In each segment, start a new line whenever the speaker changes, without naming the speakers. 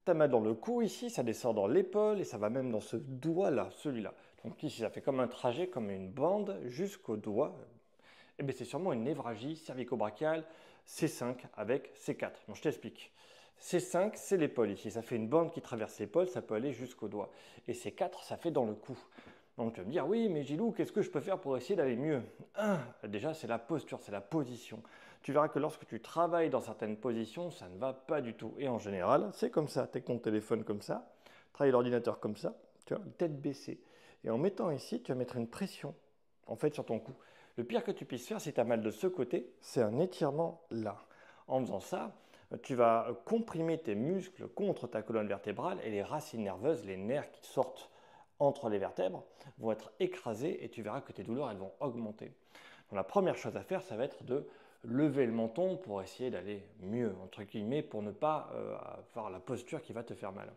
tu as mal dans le cou ici, ça descend dans l'épaule et ça va même dans ce doigt-là, celui-là. Donc ici, ça fait comme un trajet, comme une bande jusqu'au doigt. Eh bien, c'est sûrement une névralgie cervico-brachiale C5 avec C4. Donc je t'explique. C5, c'est l'épaule ici. Ça fait une bande qui traverse l'épaule, ça peut aller jusqu'au doigt. Et C4, ça fait dans le cou. Donc tu vas me dire, oui, mais Gilou, qu'est-ce que je peux faire pour essayer d'aller mieux? Déjà, c'est la posture, c'est la position. Tu verras que lorsque tu travailles dans certaines positions, ça ne va pas du tout. Et en général, c'est comme ça. Tu as ton téléphone comme ça, travailler l'ordinateur comme ça, tu vois, tête baissée. Et en mettant ici, tu vas mettre une pression, en fait, sur ton cou. Le pire que tu puisses faire si tu as mal de ce côté, c'est un étirement là. En faisant ça, tu vas comprimer tes muscles contre ta colonne vertébrale et les racines nerveuses, les nerfs qui sortent entre les vertèbres, vont être écrasés et tu verras que tes douleurs elles vont augmenter. Donc la première chose à faire, ça va être de lever le menton pour essayer d'aller mieux, entre guillemets, pour ne pas avoir la posture qui va te faire mal.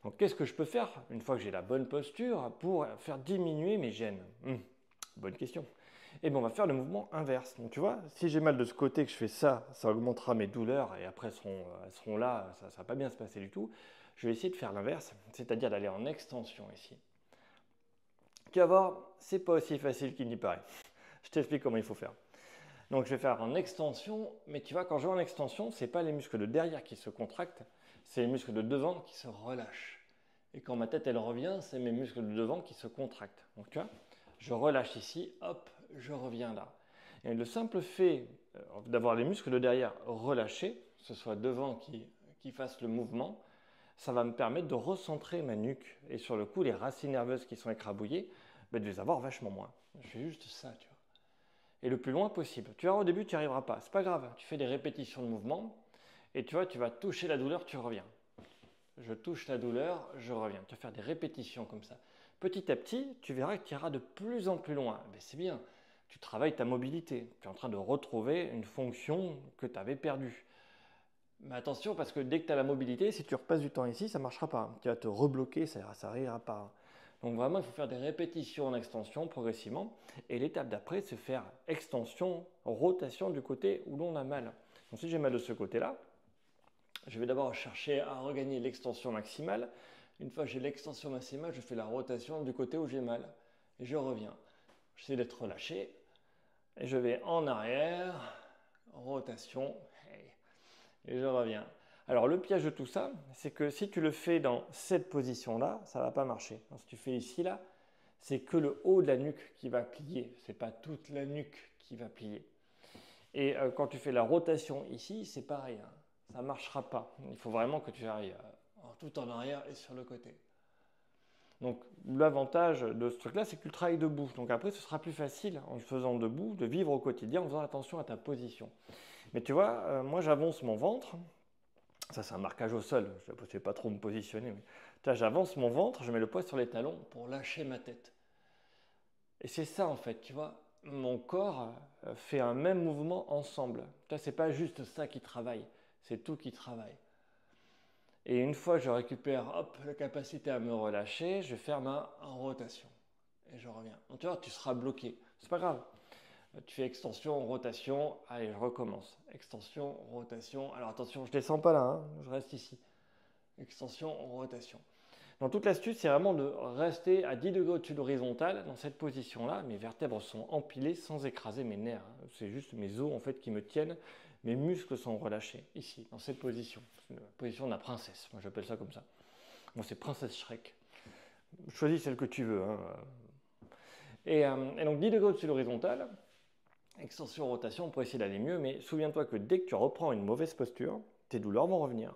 Donc qu'est-ce que je peux faire une fois que j'ai la bonne posture pour faire diminuer mes gènes? Bonne question. Et bien on va faire le mouvement inverse. Donc tu vois, si j'ai mal de ce côté que je fais ça, ça augmentera mes douleurs et après elles seront là, ça ne va pas bien se passer du tout. Je vais essayer de faire l'inverse, c'est-à-dire d'aller en extension ici. Tu vas voir, c'est pas aussi facile qu'il n'y paraît. Je t'explique comment il faut faire. Donc je vais faire en extension, mais tu vois, quand je vais en extension, ce n'est pas les muscles de derrière qui se contractent, c'est les muscles de devant qui se relâchent. Et quand ma tête elle revient, c'est mes muscles de devant qui se contractent. Donc tu vois, je relâche ici, hop, je reviens là. Et le simple fait d'avoir les muscles de derrière relâchés, que ce soit devant qui fasse le mouvement, ça va me permettre de recentrer ma nuque. Et sur le coup, les racines nerveuses qui sont écrabouillées, de les avoir vachement moins. Je fais juste ça, tu vois. Et le plus loin possible. Tu vois, au début, tu n'y arriveras pas. C'est pas grave. Tu fais des répétitions de mouvement. Et tu vois, tu vas toucher la douleur, tu reviens. Je touche la douleur, je reviens. Tu vas faire des répétitions comme ça. Petit à petit, tu verras que tu iras de plus en plus loin. Mais c'est bien. Tu travailles ta mobilité. Tu es en train de retrouver une fonction que tu avais perdue. Mais attention, parce que dès que tu as la mobilité, si tu repasses du temps ici, ça ne marchera pas. Tu vas te rebloquer, ça n'arrivera pas. Donc vraiment, il faut faire des répétitions en extension progressivement. Et l'étape d'après, c'est faire extension, rotation du côté où l'on a mal. Donc si j'ai mal de ce côté-là, je vais d'abord chercher à regagner l'extension maximale. Une fois que j'ai l'extension maximale, je fais la rotation du côté où j'ai mal. Et je reviens. J'essaie d'être relâché. Et je vais en arrière, rotation, hey, et je reviens. Alors le piège de tout ça, c'est que si tu le fais dans cette position-là, ça ne va pas marcher. Donc, si tu fais ici, là, c'est que le haut de la nuque qui va plier. Ce n'est pas toute la nuque qui va plier. Et quand tu fais la rotation ici, c'est pareil. Hein. Ça ne marchera pas. Il faut vraiment que tu ailles tout en arrière et sur le côté. Donc l'avantage de ce truc-là, c'est que tu le travailles debout. Donc après, ce sera plus facile en le faisant debout, de vivre au quotidien en faisant attention à ta position. Mais tu vois, moi j'avance mon ventre. Ça, c'est un marquage au sol. Je ne sais pas trop me positionner. Mais j'avance mon ventre, je mets le poids sur les talons pour lâcher ma tête. Et c'est ça en fait, tu vois. Mon corps fait un même mouvement ensemble. Tu vois, c'est pas juste ça qui travaille, c'est tout qui travaille. Et une fois que je récupère hop, la capacité à me relâcher, je fais ma rotation. Et je reviens. Donc tu vois, tu seras bloqué. C'est pas grave. Tu fais extension, rotation, allez, je recommence. Extension, rotation. Alors attention, je descends pas là, hein, je reste ici. Extension, rotation. Donc toute l'astuce, c'est vraiment de rester à 10 degrés au-dessus de l'horizontale dans cette position-là. Mes vertèbres sont empilées sans écraser mes nerfs. C'est juste mes os en fait qui me tiennent. Mes muscles sont relâchés ici, dans cette position. C'est la position de la princesse. Moi, j'appelle ça comme ça. Moi, c'est princesse Shrek. Choisis celle que tu veux. Hein. Et donc 10 degrés au-dessus de l'horizontale. Extension, rotation pour essayer d'aller mieux. Mais souviens-toi que dès que tu reprends une mauvaise posture, tes douleurs vont revenir.